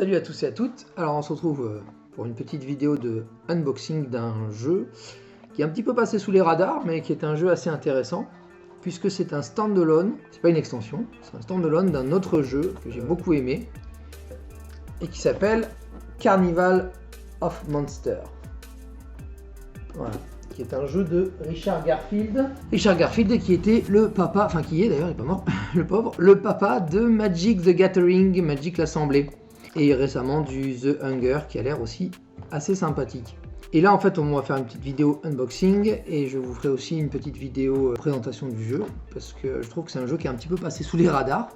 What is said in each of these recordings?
Salut à tous et à toutes. Alors on se retrouve pour une petite vidéo de unboxing d'un jeu qui est un petit peu passé sous les radars, mais qui est un jeu assez intéressant puisque c'est un standalone, c'est pas une extension, c'est un standalone d'un autre jeu que j'ai beaucoup aimé et qui s'appelle Carnival of Monsters. Voilà, qui est un jeu de Richard Garfield. Richard Garfield qui était le papa, enfin qui est d'ailleurs, il n'est pas mort, le pauvre, le papa de Magic the Gathering, Magic l'Assemblée. Et récemment du The Hunger qui a l'air aussi assez sympathique. Et là en fait on va faire une petite vidéo unboxing et je vous ferai aussi une petite vidéo présentation du jeu parce que je trouve que c'est un jeu qui est un petit peu passé sous les radars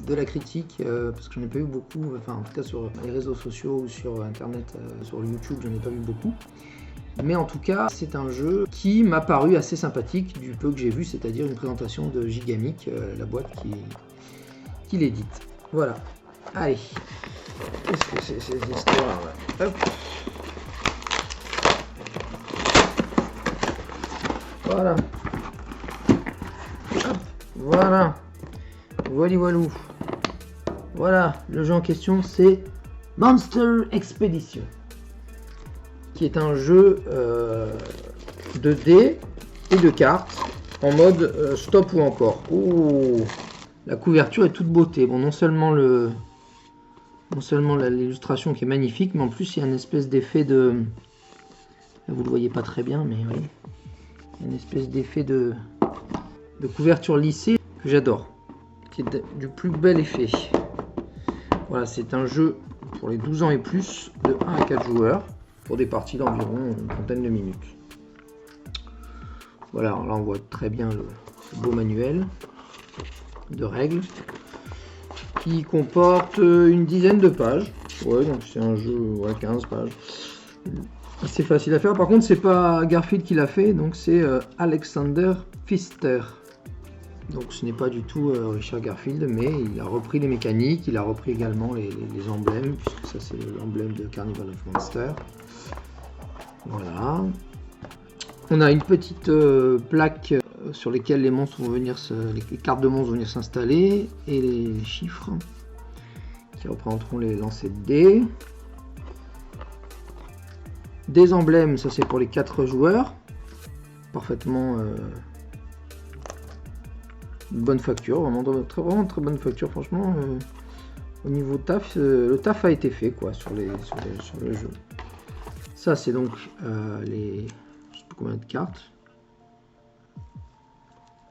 de la critique parce que j'en ai pas vu beaucoup, enfin en tout cas sur les réseaux sociaux ou sur internet, sur YouTube j'en ai pas vu beaucoup. Mais en tout cas c'est un jeu qui m'a paru assez sympathique du peu que j'ai vu, c'est-à-dire une présentation de Gigamic, la boîte qui l'édite. Voilà. Allez, qu'est-ce que c'est cette histoire là? Hop. Voilà. Hop. Voilà. Voilou. Voilà, le jeu en question c'est Monster Expedition, qui est un jeu de dés et de cartes en mode stop ou encore. Oh, la couverture est toute beauté. Bon, non seulement l'illustration qui est magnifique, mais en plus il y a une espèce d'effet de... Là, vous le voyez pas très bien, mais oui. Il y a une espèce d'effet de couverture lissée que j'adore, qui est du plus bel effet. Voilà, c'est un jeu pour les 12 ans et plus, de 1 à 4 joueurs, pour des parties d'environ une trentaine de minutes. Voilà, alors là on voit très bien le beau manuel de règles, qui comporte une dizaine de pages. Ouais, donc c'est un jeu, ouais, 15 pages. C'est facile à faire. Par contre, c'est pas Garfield qui l'a fait, donc c'est Alexander Pfister. Donc ce n'est pas du tout Richard Garfield, mais il a repris les mécaniques, il a repris également les emblèmes, puisque ça c'est l'emblème de Carnival of Monsters. Voilà. On a une petite plaque sur lesquelles les monstres vont venir les cartes de monstres vont venir s'installer et les chiffres qui représenteront les lancers de dés. Des emblèmes, ça c'est pour les 4 joueurs, parfaitement bonne facture, vraiment très bonne facture, franchement. Au niveau taf, le taf a été fait quoi sur le jeu. Ça c'est donc les, je sais pas combien de cartes.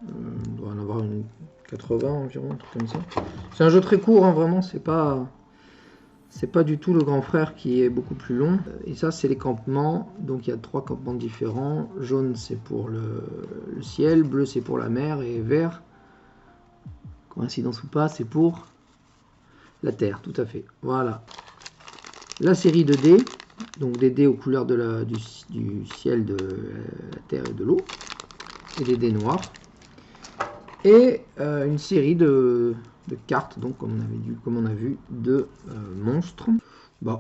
On doit en avoir une 80 environ, un truc comme ça. C'est un jeu très court, hein, vraiment, c'est pas du tout le grand frère qui est beaucoup plus long. Et ça c'est les campements, donc il y a 3 campements différents. Jaune c'est pour le ciel, bleu c'est pour la mer et vert, coïncidence ou pas, c'est pour la terre, tout à fait. Voilà. La série de dés, donc des dés aux couleurs du ciel, de la terre et de l'eau, et des dés noirs. Et une série de cartes, donc comme on a vu, de monstres,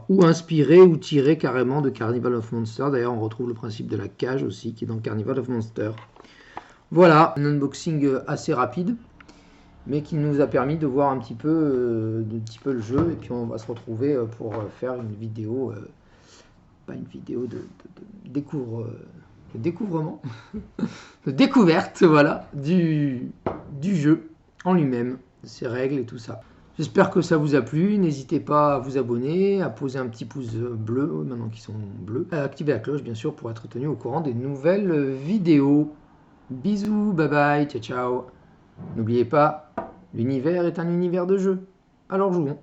ou inspirés ou tirés carrément de Carnival of Monsters. D'ailleurs, on retrouve le principe de la cage aussi, qui est dans Carnival of Monsters. Voilà, un unboxing assez rapide, mais qui nous a permis de voir un petit peu le jeu. Et puis on va se retrouver pour faire une vidéo, pas une vidéo de découvrement, de découverte, voilà, du jeu en lui-même, de ses règles et tout ça. J'espère que ça vous a plu. N'hésitez pas à vous abonner, à poser un petit pouce bleu, maintenant qu'ils sont bleus, à activer la cloche bien sûr pour être tenu au courant des nouvelles vidéos. Bisous, bye bye, ciao ciao. N'oubliez pas, l'univers est un univers de jeu, alors jouons.